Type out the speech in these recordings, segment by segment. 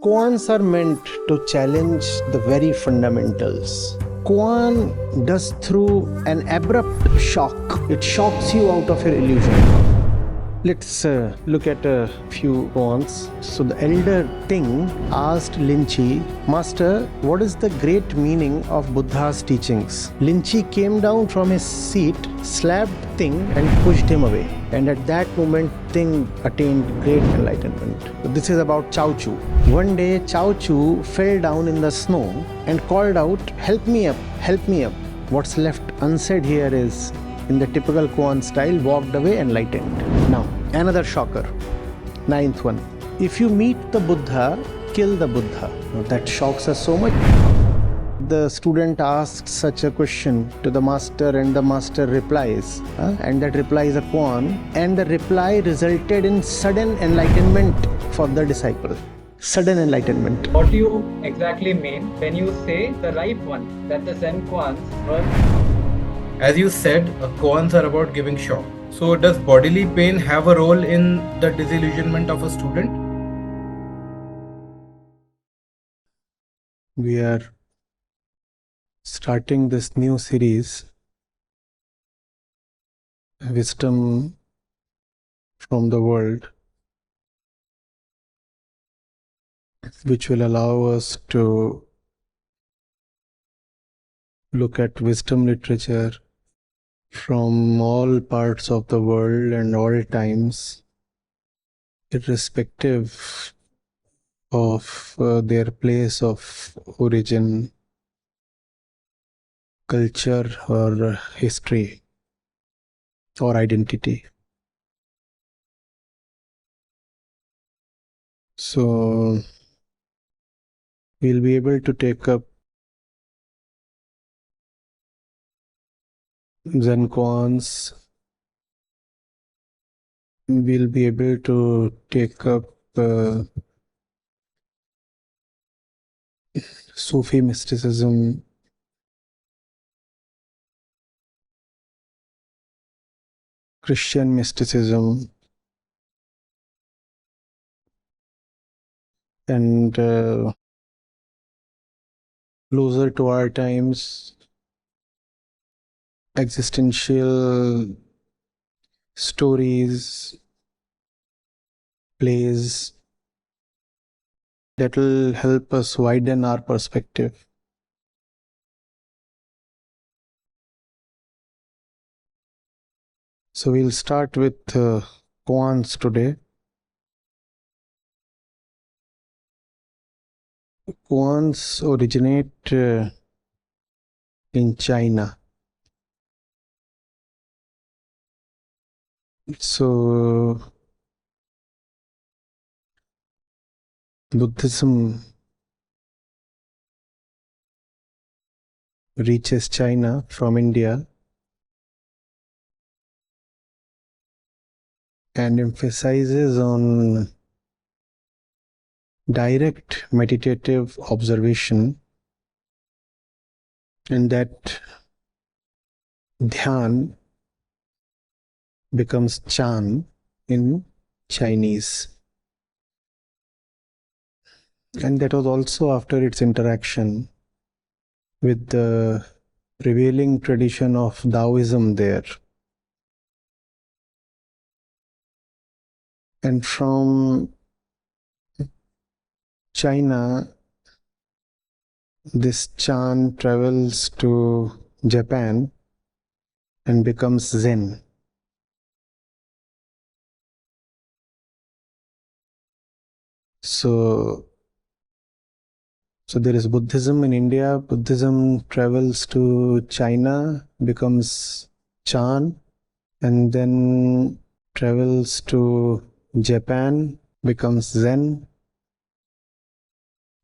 Koans are meant to challenge the very fundamentals. Koan does through an abrupt shock. It shocks you out of your illusion. Let's look at a few koans. So the elder Ting asked Linchi, Master, what is the great meaning of Buddha's teachings? Linchi came down from his seat, slapped Ting and pushed him away. And at that moment, Ting attained great enlightenment. This is about Chao-chou. One day, Chao-chou fell down in the snow and called out, help me up, help me up. What's left unsaid here is, in the typical Koan style, walked away enlightened. Now, another shocker. Ninth one. If you meet the Buddha, kill the Buddha. Now, that shocks us so much. The student asks such a question to the master and the master replies. And that reply is a Koan. And the reply resulted in sudden enlightenment for the disciple. Sudden enlightenment. What do you exactly mean when you say the right one, that the Zen Koans were... As you said, koans are about giving shock. So does bodily pain have a role in the disillusionment of a student? We are starting this new series, Wisdom from the World, which will allow us to look at wisdom literature from all parts of the world and all times, irrespective of their place of origin, culture or history or identity. So we'll be able to take up Zen Koans. We'll be able to take up Sufi mysticism, Christian mysticism, and closer to our times, existential stories, plays that will help us widen our perspective. So we'll start with koans today. Koans originate in China. So Buddhism reaches China from India and emphasizes on direct meditative observation, and that dhyan becomes chan in Chinese. And that was also after its interaction with the prevailing tradition of Taoism there. And from China, this chan travels to Japan and becomes Zen. So there is Buddhism in India. Buddhism travels to China, becomes Chan, and then travels to Japan, becomes Zen.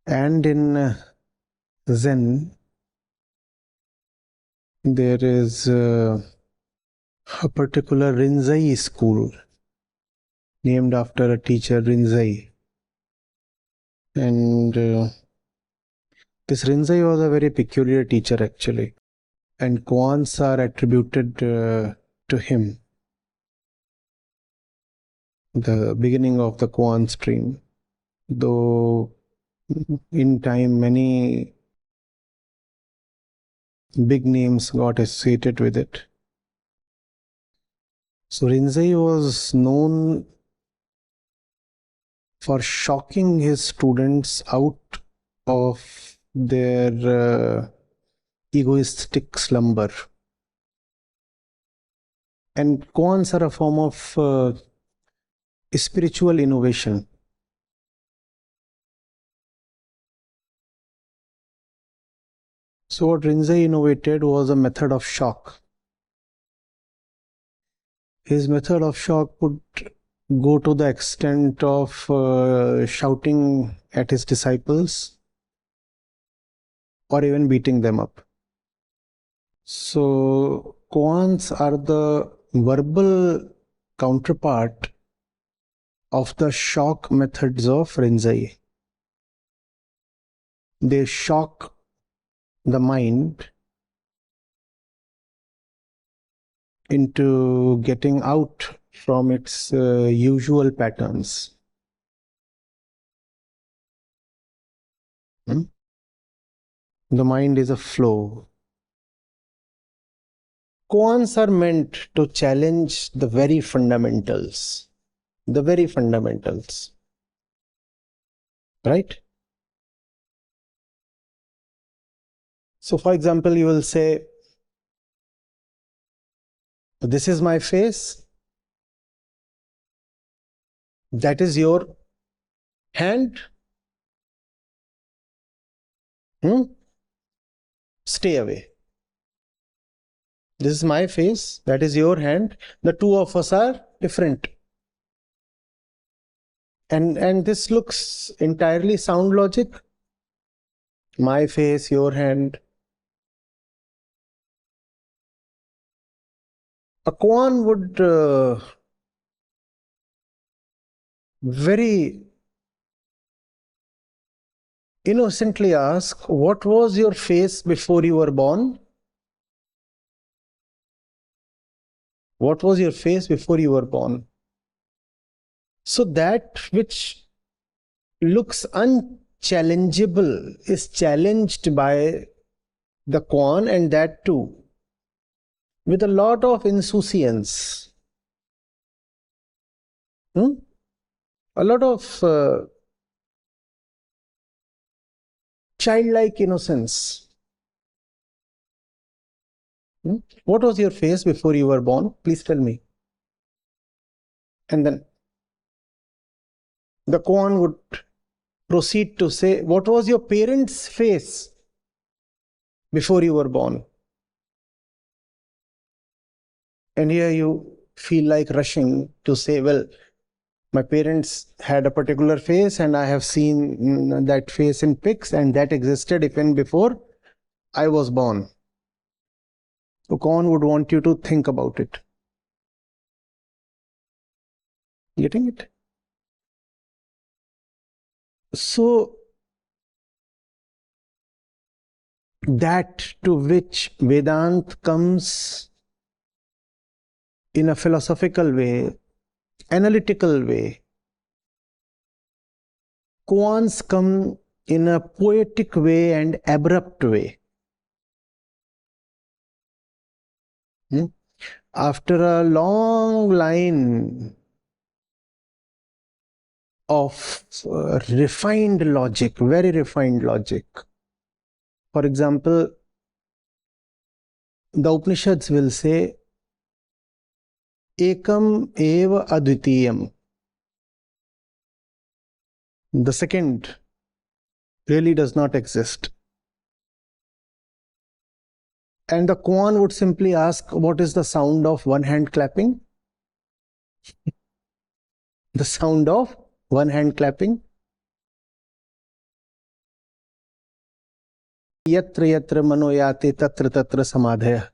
And in Zen, there is a particular Rinzai school named after a teacher, Rinzai. And this Rinzai was a very peculiar teacher actually, and koans are attributed to him. The beginning of the Koan stream, though In time, many big names got associated with it. So Rinzai was known for shocking his students out of their egoistic slumber. And koans are a form of spiritual innovation. So what Rinzai innovated was a method of shock. His method of shock would go to the extent of shouting at his disciples or even beating them up. So koans are the verbal counterpart of the shock methods of Rinzai. They shock the mind into getting out from its usual patterns. The mind is a flow. Koans are meant to challenge the very fundamentals. The very fundamentals. Right? So, for example, you will say, this is my face. That is your hand. Stay away. This is my face. That is your hand. The two of us are different. And this looks entirely sound logic. My face, your hand. A koan would very innocently ask, what was your face before you were born? What was your face before you were born? So that which looks unchallengeable is challenged by the koan, and that too with a lot of insouciance. A lot of childlike innocence. What was your face before you were born? Please tell me. And then the koan would proceed to say, what was your parents' face before you were born? And here you feel like rushing to say, well, my parents had a particular face and I have seen that face in pics, and that existed even before I was born. So koan would want you to think about it. Getting it? So that to which Vedanta comes in a philosophical way, analytical way, koans come in a poetic way and abrupt way. After a long line of refined logic, very refined logic. For example, the Upanishads will say, Ekam eva advitiyam. The second really does not exist. And the koan would simply ask, what is the sound of one hand clapping? The sound of one hand clapping. Yatra yatra manoyate tatra tatra samadhaya.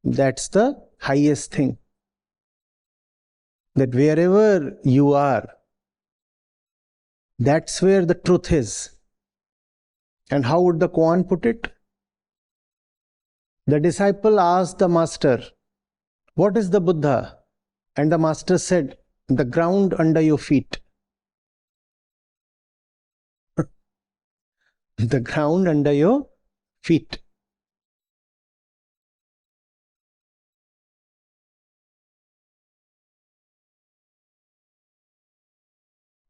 That's the highest thing. That wherever you are, that's where the truth is. And how would the koan put it? The disciple asked the master, what is the Buddha? And the master said, the ground under your feet. The ground under your feet.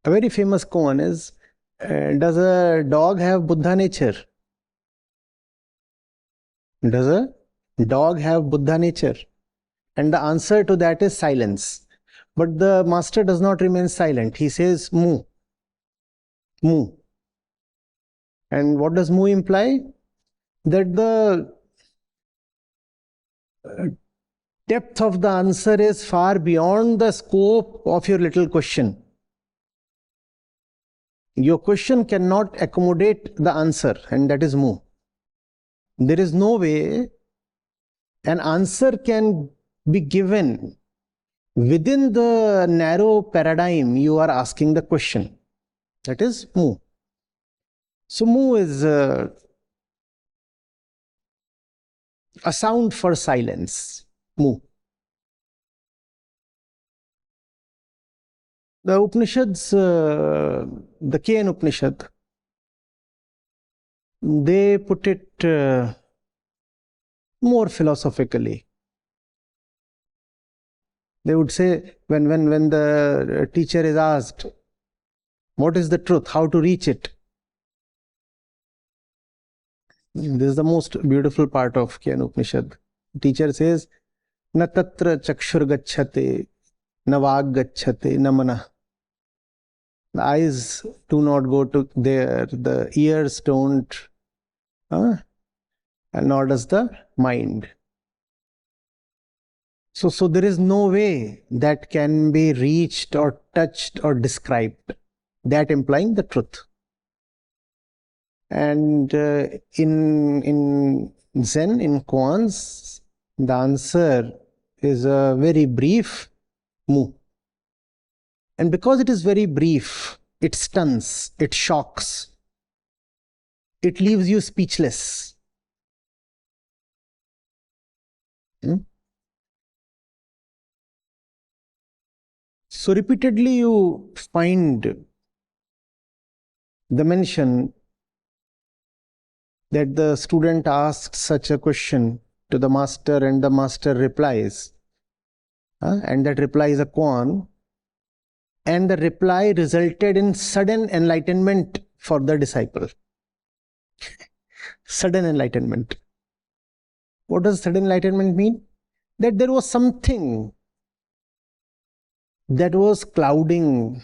A very famous koan is, does a dog have Buddha nature? Does a dog have Buddha nature? And the answer to that is silence. But the master does not remain silent. He says, moo. Moo. And what does moo imply? That the depth of the answer is far beyond the scope of your little question. Your question cannot accommodate the answer, and that is moo. There is no way an answer can be given within the narrow paradigm you are asking the question. That is moo. So moo is a sound for silence. Moo. The Upanishads, the Koan Upanishad, they put it more philosophically. They would say, when the teacher is asked, what is the truth, how to reach it? This is the most beautiful part of Koan Upanishad. The teacher says, na tatra chakshur gacchate, na vag gacchate, na mana. The eyes do not go to there, the ears don't, and nor does the mind. So there is no way that can be reached or touched or described, that implying the truth. And in Zen, in Koans, the answer is a very brief moo. And because it is very brief, it stuns, it shocks, it leaves you speechless. So repeatedly you find the mention that the student asks such a question to the master and the master replies. And that reply is a koan. And the reply resulted in sudden enlightenment for the disciple. Sudden enlightenment. What does sudden enlightenment mean? That there was something that was clouding,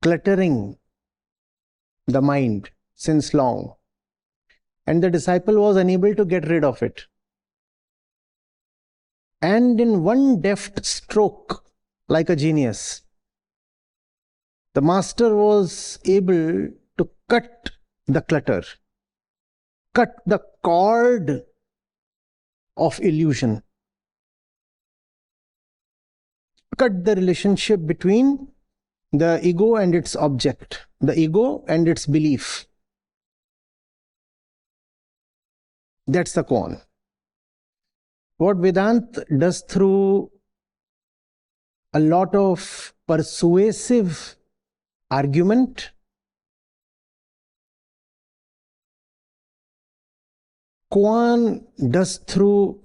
cluttering the mind since long. And the disciple was unable to get rid of it. And in one deft stroke, like a genius, the master was able to cut the clutter, cut the cord of illusion, cut the relationship between the ego and its object, the ego and its belief. That's the koan. What Vedanta does through a lot of persuasive argument, Koan does through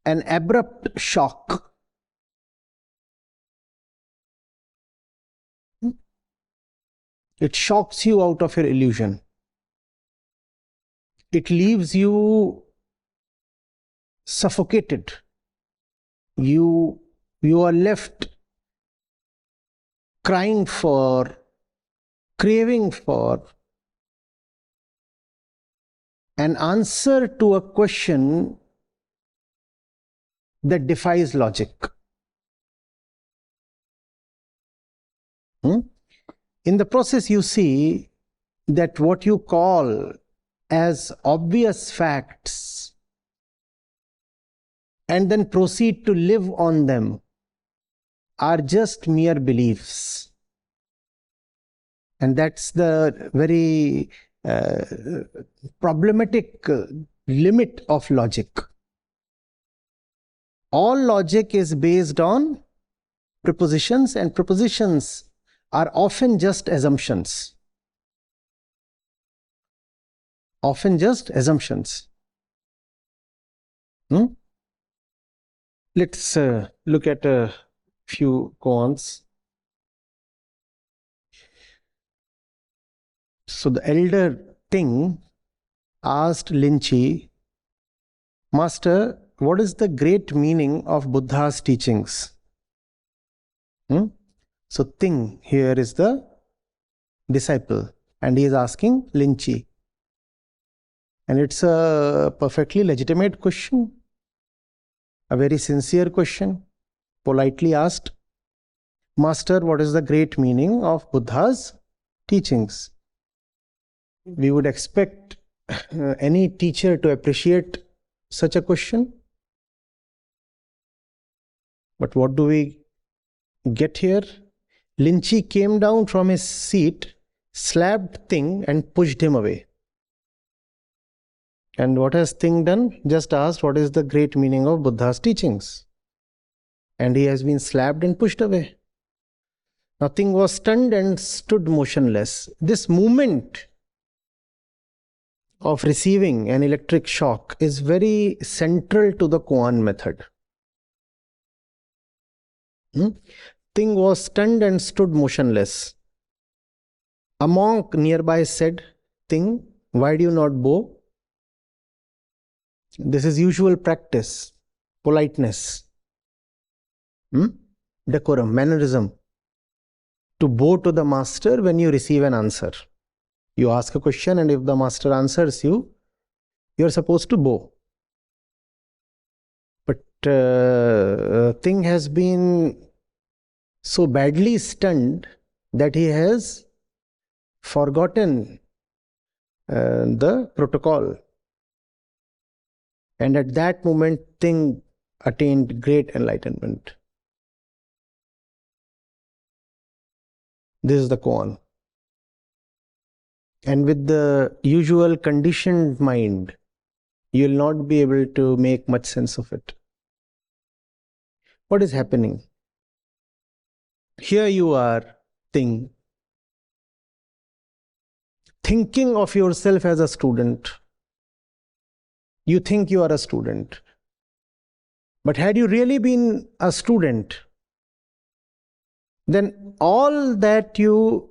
an abrupt shock. It shocks you out of your illusion. It leaves you suffocated. You are left crying for, craving for an answer to a question that defies logic. In the process, you see that what you call as obvious facts and then proceed to live on them are just mere beliefs. And that's the very problematic limit of logic. All logic is based on propositions, and propositions are often just assumptions. often just assumptions. Let's look at a few koans. So the elder Ting asked Linchi, Master, what is the great meaning of Buddha's teachings? So Ting here is the disciple and he is asking Linchi. And it's a perfectly legitimate question, a very sincere question, politely asked. Master, what is the great meaning of Buddha's teachings? We would expect any teacher to appreciate such a question. But what do we get here? Linchi came down from his seat, slapped Ting and pushed him away. And what has Ting done? Just asked what is the great meaning of Buddha's teachings. And he has been slapped and pushed away. Now Ting was stunned and stood motionless. This movement of receiving an electric shock is very central to the Koan method. Ting was stunned and stood motionless. A monk nearby said, Ting, why do you not bow? This is usual practice, politeness, decorum, mannerism. To bow to the master when you receive an answer. You ask a question and if the master answers you, you are supposed to bow. But Ting has been so badly stunned that he has forgotten the protocol. And at that moment, Ting attained great enlightenment. This is the koan. And with the usual conditioned mind, you will not be able to make much sense of it. What is happening? Here you are, Ting, thinking of yourself as a student. You think you are a student. But had you really been a student, then all that you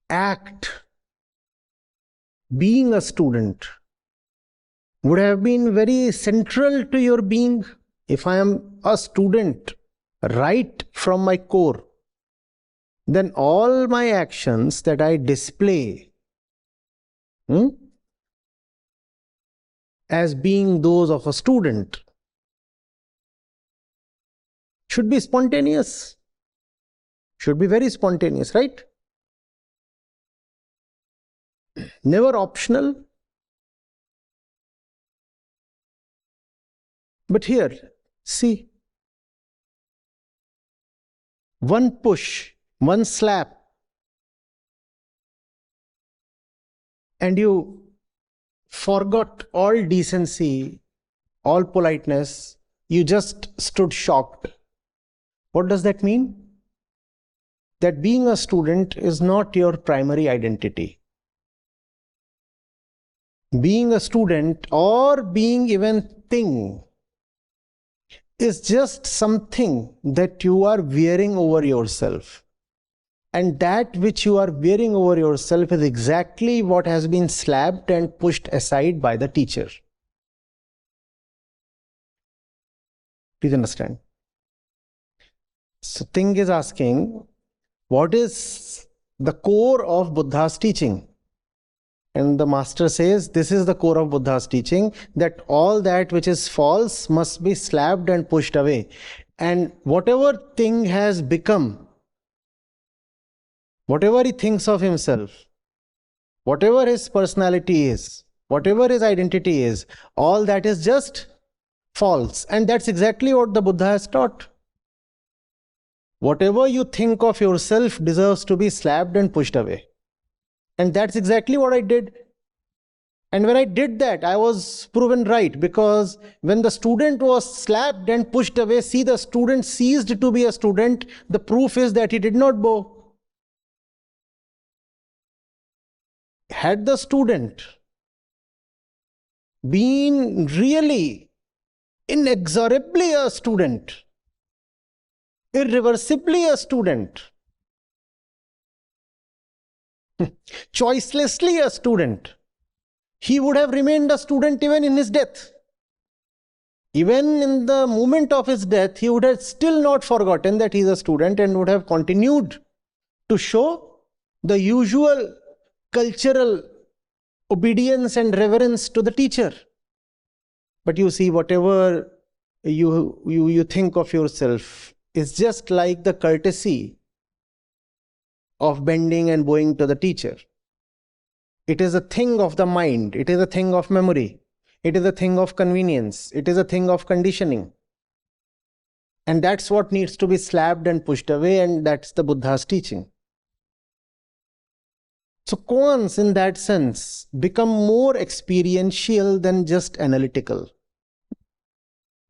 act being a student would have been very central to your being. If I am a student right from my core, then all my actions that I display as being those of a student should be spontaneous. Should be very spontaneous, right? Never optional. But here, see, one push, one slap, and you forgot all decency, all politeness, you just stood shocked. What does that mean? That being a student is not your primary identity. Being a student or being even Ting is just something that you are wearing over yourself. And that which you are wearing over yourself is exactly what has been slapped and pushed aside by the teacher. Please understand. So Ting is asking, what is the core of Buddha's teaching? And the master says, this is the core of Buddha's teaching, that all that which is false must be slapped and pushed away. And whatever Ting has become, whatever he thinks of himself, whatever his personality is, whatever his identity is, all that is just false. And that's exactly what the Buddha has taught. Whatever you think of yourself deserves to be slapped and pushed away. And that's exactly what I did. And when I did that, I was proven right, because when the student was slapped and pushed away, see, the student ceased to be a student. The proof is that he did not bow. Had the student been really inexorably a student, irreversibly a student, choicelessly a student, he would have remained a student even in his death. Even in the moment of his death, he would have still not forgotten that he is a student and would have continued to show the usual cultural obedience and reverence to the teacher. But you see, whatever you think of yourself is just like the courtesy of bending and bowing to the teacher. It is a thing of the mind. It is a thing of memory. It is a thing of convenience. It is a thing of conditioning. And that's what needs to be slapped and pushed away, and that's the Buddha's teaching. So koans in that sense become more experiential than just analytical.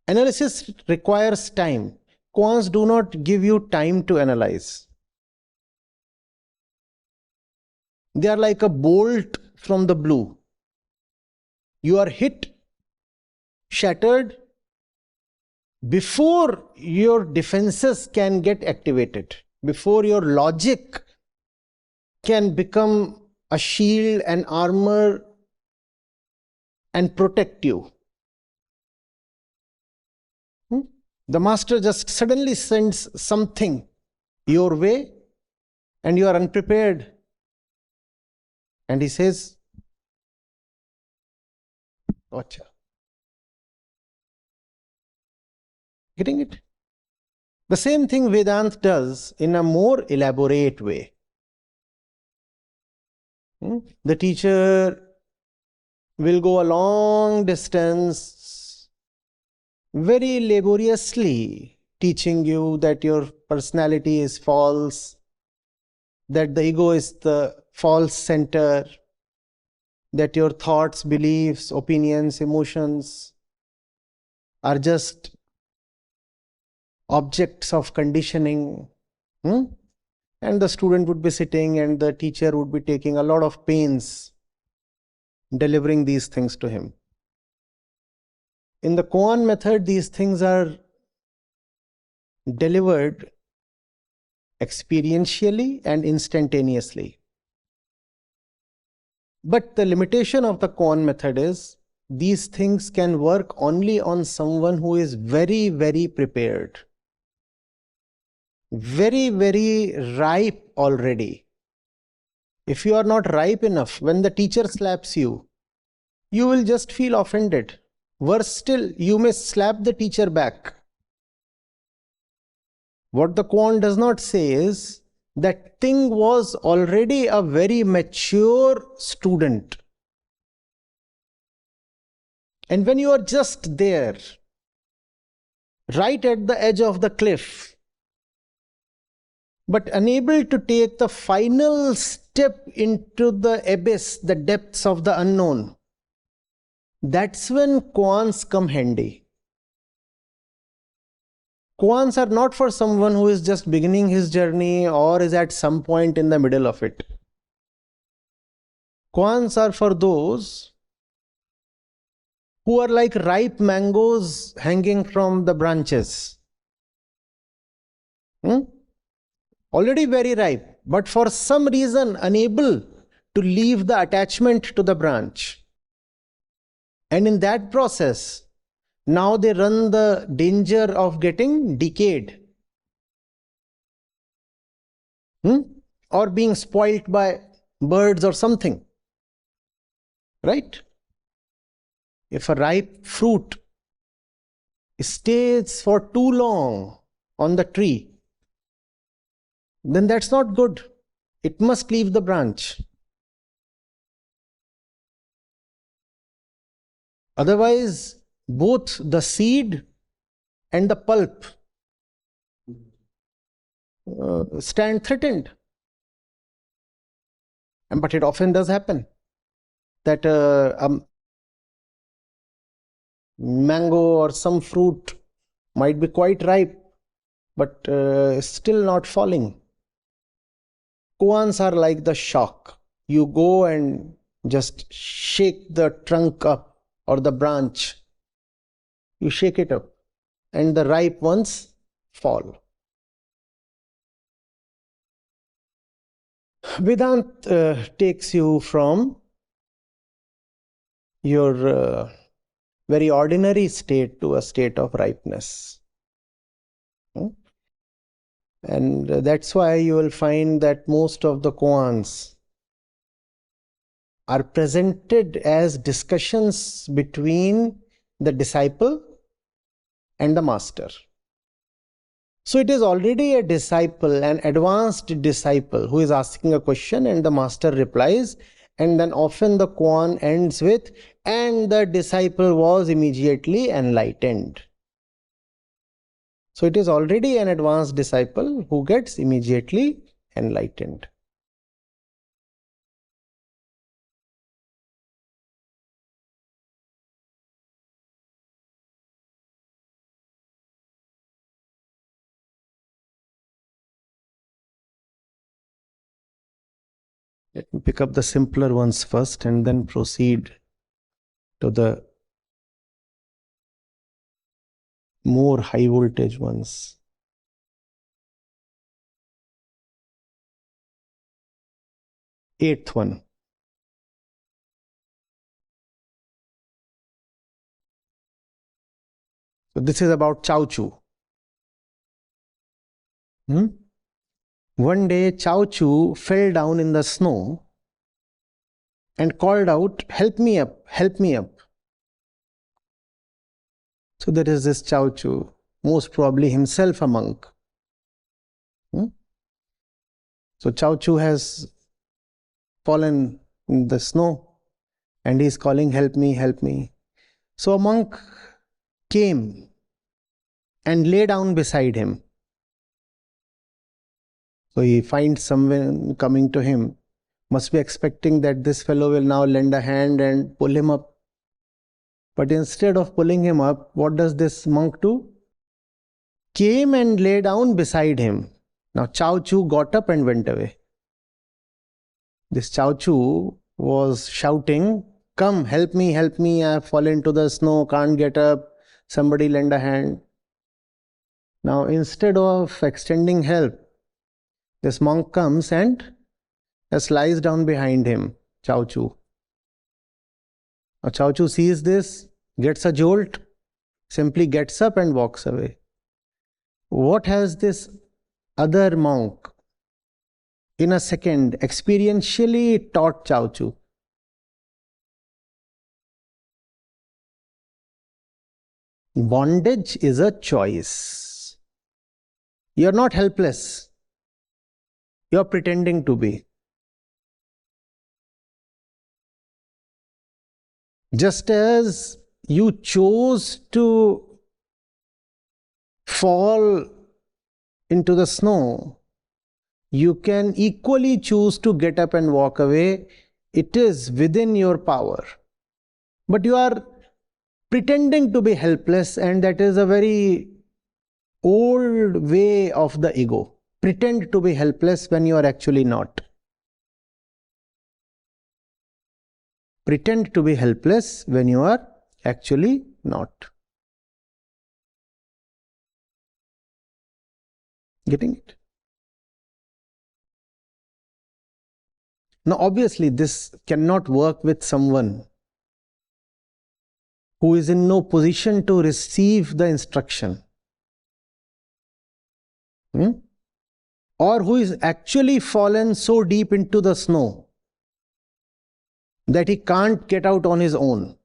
Analysis requires time. Koans do not give you time to analyze. They are like a bolt from the blue. You are hit, shattered, before your defenses can get activated, before your logic can become a shield and armor and protect you. The master just suddenly sends something your way and you are unprepared. And he says, Acha. Getting it? The same thing Vedanta does in a more elaborate way. The teacher will go a long distance, very laboriously teaching you that your personality is false, that the ego is the false center, that your thoughts, beliefs, opinions, emotions are just objects of conditioning. And the student would be sitting and the teacher would be taking a lot of pains delivering these things to him. In the Koan method, these things are delivered experientially and instantaneously. But the limitation of the Koan method is these things can work only on someone who is very, very prepared, very, very ripe already. If you are not ripe enough, when the teacher slaps you, you will just feel offended. Worse still, you may slap the teacher back. What the Koan does not say is that thing was already a very mature student. And when you are just there, right at the edge of the cliff, but unable to take the final step into the abyss, the depths of the unknown, that's when Koans come handy. Koans are not for someone who is just beginning his journey or is at some point in the middle of it. Koans are for those who are like ripe mangoes hanging from the branches. Already very ripe, but for some reason unable to leave the attachment to the branch. And in that process, now they run the danger of getting decayed. Or being spoilt by birds or something. Right? If a ripe fruit stays for too long on the tree, then that's not good. It must leave the branch. Otherwise, both the seed and the pulp stand threatened. But it often does happen that a mango or some fruit might be quite ripe, but still not falling. Koans are like the shock. You go and just shake the trunk up or the branch, you shake it up, and the ripe ones fall. Vedanta takes you from your very ordinary state to a state of ripeness. And that's why you will find that most of the koans are presented as discussions between the disciple and the master. So it is already a disciple, an advanced disciple, who is asking a question and the master replies, and then often the koan ends with, and the disciple was immediately enlightened. So it is already an advanced disciple who gets immediately enlightened. Let me pick up the simpler ones first and then proceed to the more high voltage ones. Eighth one. So this is about Chao-chou. One day Chao-chou fell down in the snow and called out, "Help me up, help me up." So there is this Chao-chou, most probably himself a monk. So Chao-chou has fallen in the snow and he is calling, "Help me, help me." So a monk came and lay down beside him. So he finds someone coming to him, must be expecting that this fellow will now lend a hand and pull him up. But instead of pulling him up, what does this monk do? Came and lay down beside him. Now Chao-chou got up and went away. This Chao-chou was shouting, "Come, help me, I have fallen to the snow, can't get up, somebody lend a hand." Now instead of extending help, this monk comes and lies down behind him, Chao-chou. Now Chao-chou sees this, gets a jolt, simply gets up and walks away. What has this other monk in a second experientially taught Chao-chou? Bondage is a choice. You're not helpless. You're pretending to be. Just as you chose to fall into the snow, you can equally choose to get up and walk away. It is within your power. But you are pretending to be helpless, and that is a very old way of the ego. Pretend to be helpless when you are actually not. Pretend to be helpless when you are actually not. Getting it? Now obviously this cannot work with someone who is in no position to receive the instruction. Or who is actually fallen so deep into the snow that he can't get out on his own.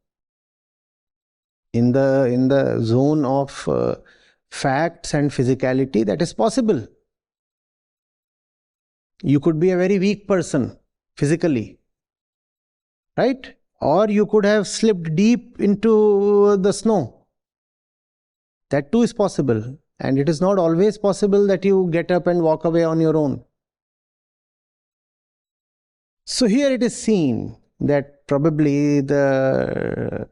In the zone of facts and physicality, that is possible. You could be a very weak person physically, right? Or you could have slipped deep into the snow. That too is possible. And it is not always possible that you get up and walk away on your own. So here it is seen that probably the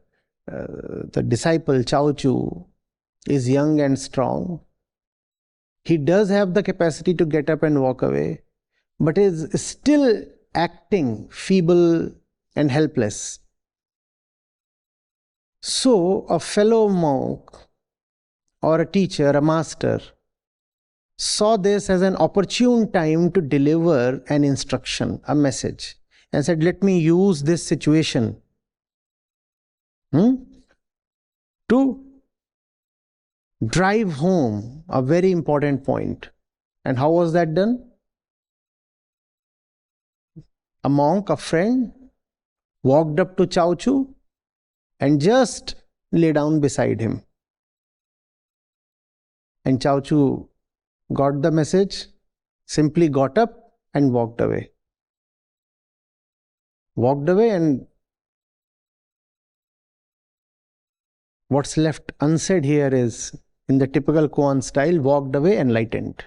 disciple Chao-chou is young and strong. He does have the capacity to get up and walk away, but is still acting feeble and helpless. So a fellow monk or a teacher, a master, saw this as an opportune time to deliver an instruction, a message, and said, let me use this situation to drive home a very important point. And how was that done? A monk, a friend, walked up to Chao-chou and just lay down beside him. And Chao-chou got the message, simply got up and walked away. Walked away, and what's left unsaid here is, in the typical Koan style, walked away enlightened.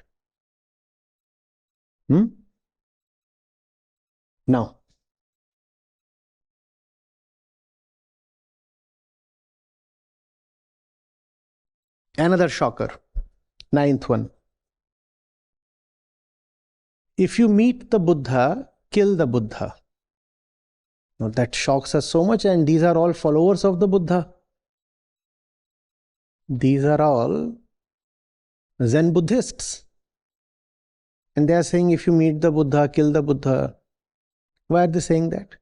Now, another shocker, 9th one. If you meet the Buddha, kill the Buddha. Now that shocks us so much, and these are all followers of the Buddha. These are all Zen Buddhists. And they are saying, if you meet the Buddha, kill the Buddha. Why are they saying that?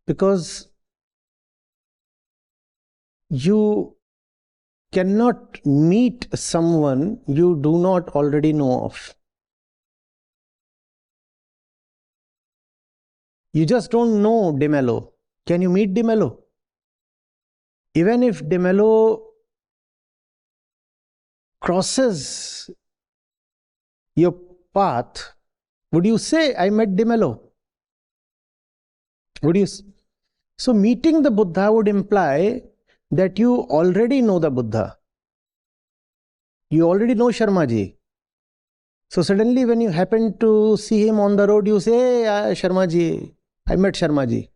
Because you cannot meet someone you do not already know of. You just don't know De Mello. Can you meet De Mello? Even if De Mello crosses your path, would you say, I met De Mello? Would you? So meeting the Buddha would imply that you already know the Buddha. You already know Sharmaji. So suddenly when you happen to see him on the road, you say, hey, Sharmaji, I met Sharmaji.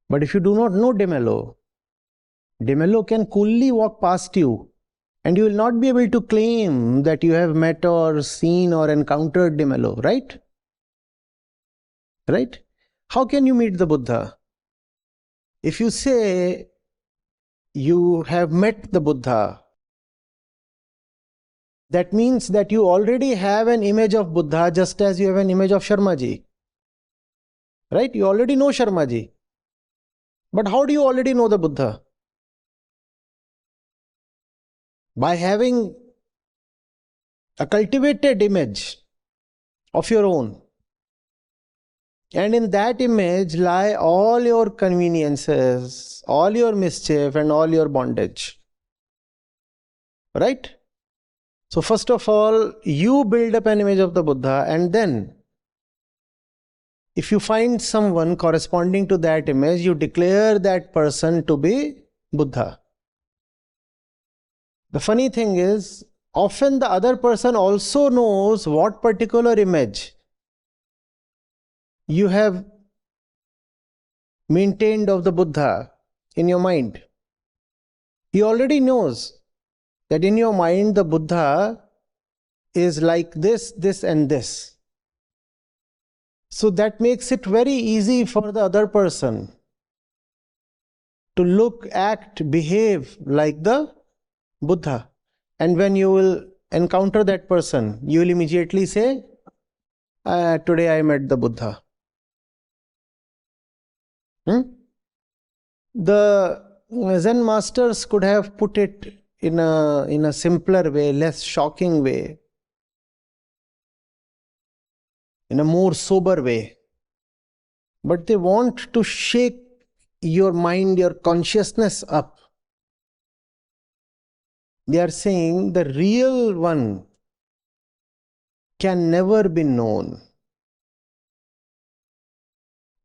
But if you do not know De Mello can coolly walk past you, and you will not be able to claim that you have met or seen or encountered De Mello, right? Right? How can you meet the Buddha? If you say you have met the Buddha, that means that you already have an image of Buddha, just as you have an image of Sharmaji. Right? You already know Sharmaji. But how do you already know the Buddha? By having a cultivated image of your own. And in that image lie all your conveniences, all your mischief, and all your bondage. Right? So first of all, you build up an image of the Buddha, and then if you find someone corresponding to that image, you declare that person to be Buddha. The funny thing is, often the other person also knows what particular image you have maintained of the Buddha in your mind. He already knows that in your mind the Buddha is like this, this and this. So that makes it very easy for the other person to look, act, behave like the Buddha. And when you will encounter that person, you will immediately say, today I met the Buddha. The Zen masters could have put it in a simpler way, less shocking way, in a more sober way. But they want to shake your mind, your consciousness up. They are saying the real one can never be known.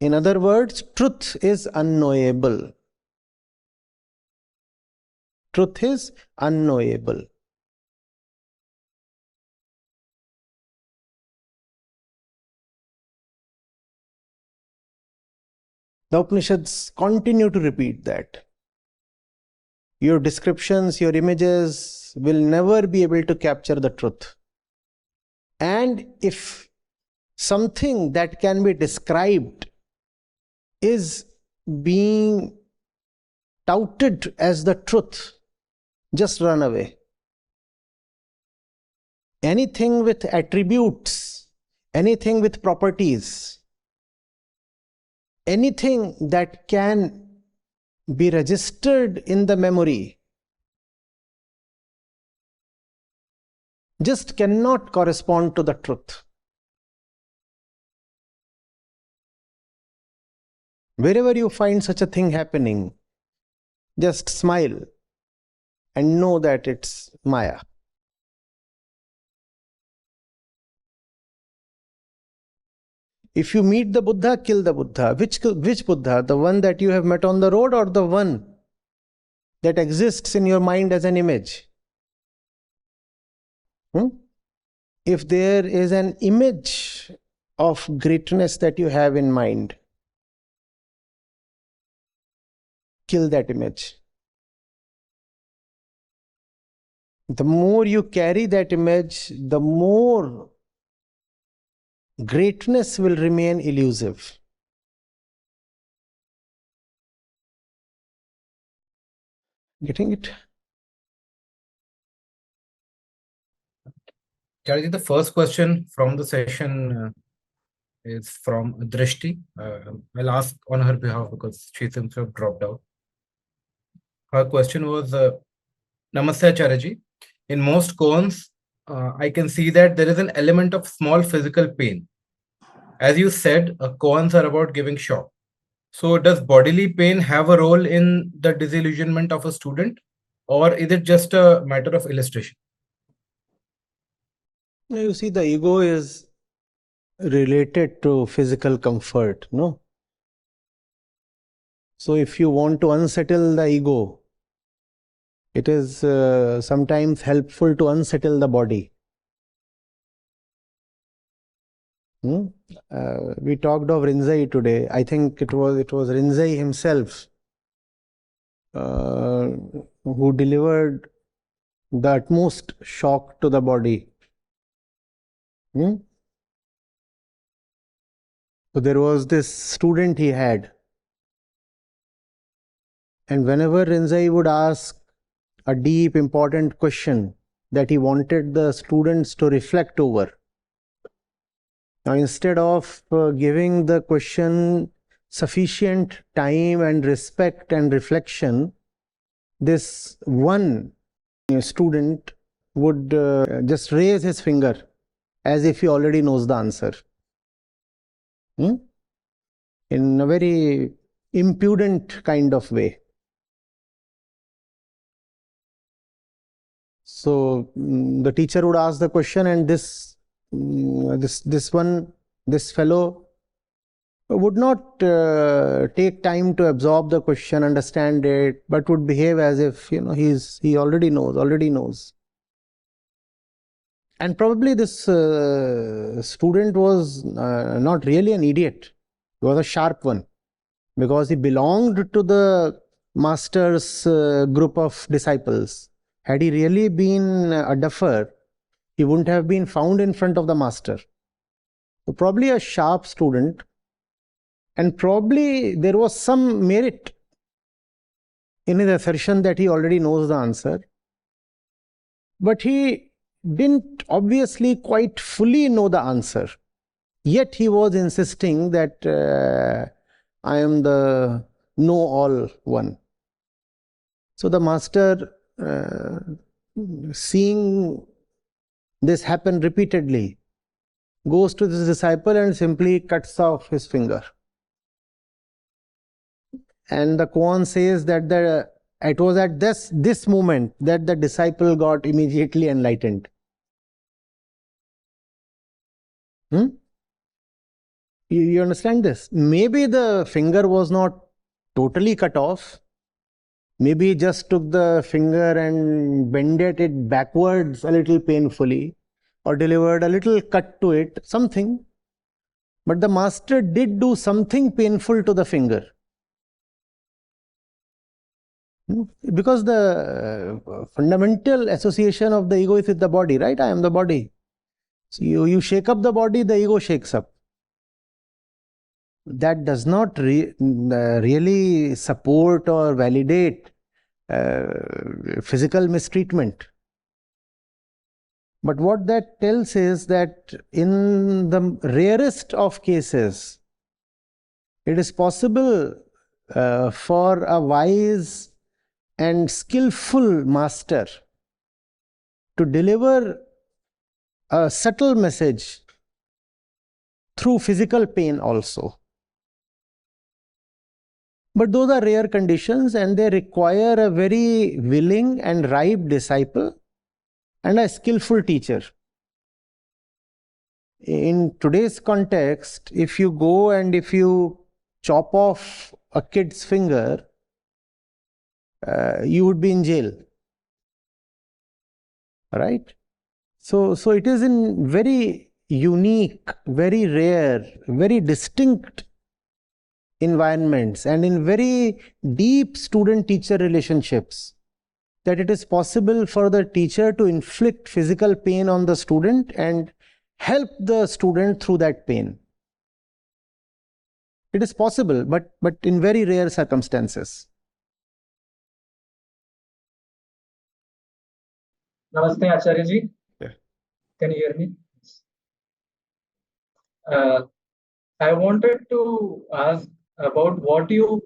In other words, truth is unknowable. Truth is unknowable. The Upanishads continue to repeat that. Your descriptions, your images will never be able to capture the truth. And if something that can be described is being touted as the truth, just run away. Anything with attributes, anything with properties, anything that can be registered in the memory just cannot correspond to the truth. Wherever you find such a thing happening, just smile and know that it's Maya. If you meet the Buddha, kill the Buddha. Which Buddha? The one that you have met on the road, or the one that exists in your mind as an image? If there is an image of greatness that you have in mind, kill that image. The more you carry that image, the more greatness will remain elusive. Getting it? Charlie, the first question from the session is from Drishti. I'll ask on her behalf because she seems to have dropped out. Her question was, Namaste Acharya ji. In most koans, I can see that there is an element of small physical pain. As you said, koans are about giving shock. So does bodily pain have a role in the disillusionment of a student, or is it just a matter of illustration? You see, the ego is related to physical comfort, no? So if you want to unsettle the ego, it is sometimes helpful to unsettle the body. We talked of Rinzai today. I think it was Rinzai himself who delivered the utmost shock to the body. So there was this student he had, and whenever Rinzai would ask a deep, important question that he wanted the students to reflect over, now instead of giving the question sufficient time and respect and reflection, this one student would just raise his finger as if he already knows the answer. In a very impudent kind of way. So the teacher would ask the question, and this fellow would not take time to absorb the question, understand it, but would behave as if he already knows. And probably this student was not really an idiot. He was a sharp one, because he belonged to the master's group of disciples. Had he really been a duffer, he wouldn't have been found in front of the master. So probably a sharp student, and probably there was some merit in his assertion that he already knows the answer. But he didn't obviously quite fully know the answer. Yet he was insisting that I am the know-all one. So the master, seeing this happen repeatedly, goes to this disciple and simply cuts off his finger. And the Koan says that it was at this moment that the disciple got immediately enlightened. You understand this? Maybe the finger was not totally cut off. Maybe he just took the finger and bended it backwards a little painfully, or delivered a little cut to it, something. But the master did do something painful to the finger. Because the fundamental association of the ego is with the body, right? I am the body. So you shake up the body, the ego shakes up. that does not really support or validate physical mistreatment. But what that tells is that in the rarest of cases, it is possible for a wise and skillful master to deliver a subtle message through physical pain also. But those are rare conditions, and they require a very willing and ripe disciple and a skillful teacher. In today's context, if you go and if you chop off a kid's finger, you would be in jail. Right? So it is in very unique, very rare, very distinct environments and in very deep student-teacher relationships that it is possible for the teacher to inflict physical pain on the student and help the student through that pain. It is possible, but in very rare circumstances. Namaste, Acharya ji. Yeah. Can you hear me? I wanted to ask about what you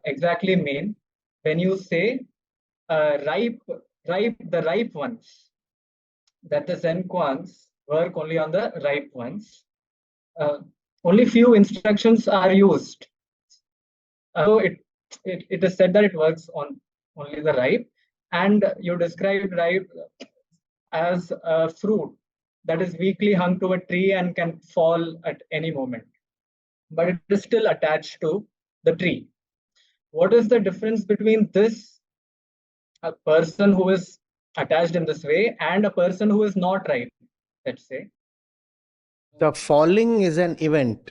exactly mean when you say the ripe ones, that the Zen Koans work only on the ripe ones. Only few instructions are used. So it is said that it works on only the ripe, and you described ripe as a fruit that is weakly hung to a tree and can fall at any moment, but it is still attached to the tree. What is the difference between this, a person who is attached in this way, and a person who is not ripe, let's say? The falling is an event.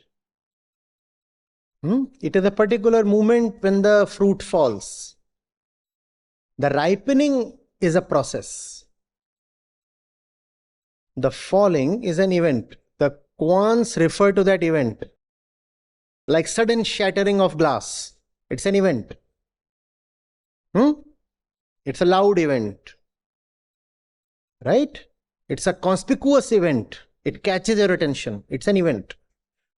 It is a particular moment when the fruit falls. The ripening is a process. The falling is an event. The Koans refer to that event like sudden shattering of glass. It's an event. It's a loud event. Right? It's a conspicuous event. It catches your attention. It's an event.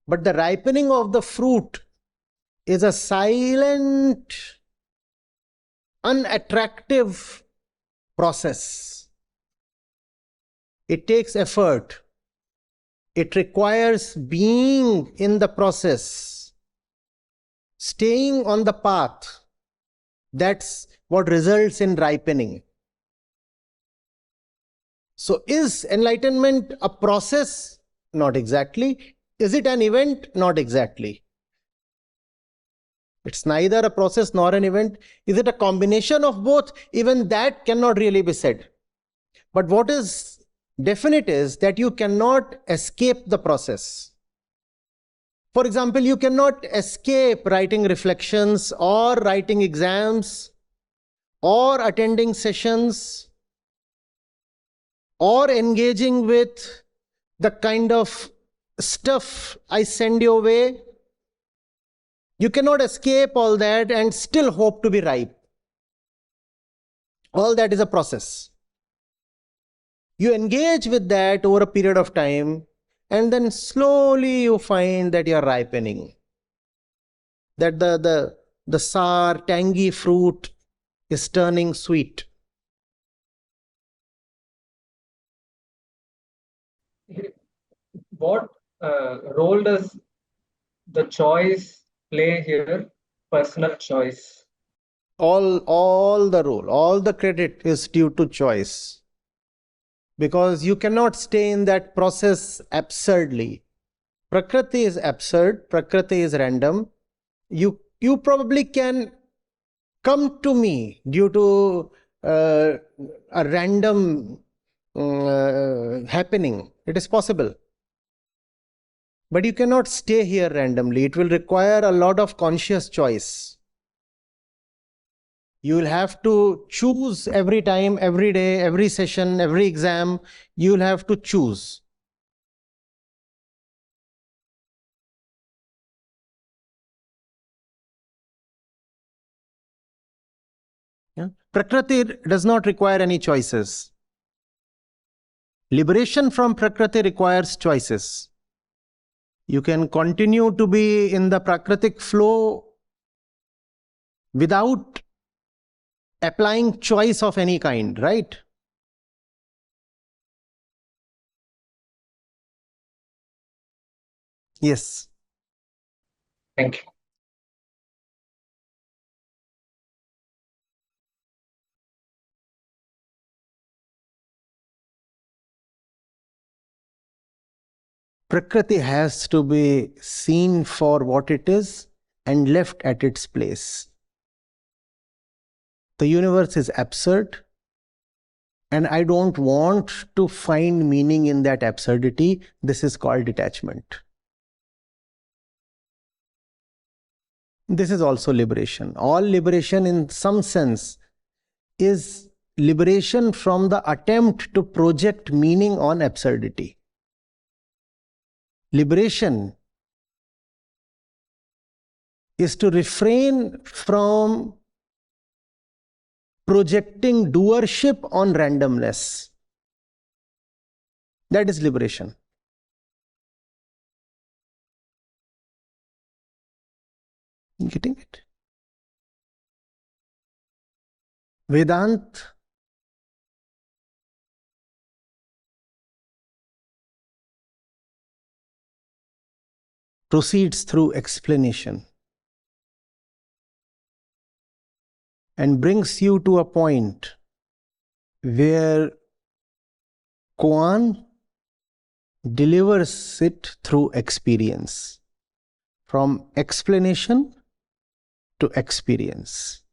But the ripening of the fruit is a silent, unattractive process. It takes effort. It requires being in the process, staying on the path. That's what results in ripening. So is enlightenment a process? Not exactly. Is it an event? Not exactly. It's neither a process nor an event. Is it a combination of both? Even that cannot really be said. But what is definite is that you cannot escape the process. For example, you cannot escape writing reflections or writing exams or attending sessions or engaging with the kind of stuff I send your way. You cannot escape all that and still hope to be ripe. All that is a process. You engage with that over a period of time, and then slowly you find that you are ripening. That the sour, tangy fruit is turning sweet. What role does the choice play here? Personal choice. All the role, all the credit is due to choice. Because you cannot stay in that process absurdly. Prakriti is absurd, Prakriti is random. You probably can come to me due to a random happening. It is possible. But you cannot stay here randomly. It will require a lot of conscious choice. You will have to choose every time, every day, every session, every exam. You will have to choose. Yeah? Prakriti does not require any choices. Liberation from Prakriti requires choices. You can continue to be in the Prakritic flow without applying choice of any kind, right? Yes. Thank you. Prakriti has to be seen for what it is and left at its place. The universe is absurd, and I don't want to find meaning in that absurdity. This is called detachment. This is also liberation. All liberation, in some sense, is liberation from the attempt to project meaning on absurdity. Liberation is to refrain from projecting doership on randomness. That is liberation. Getting it? Vedant proceeds through explanation and brings you to a point where Koan delivers it through experience, from explanation to experience.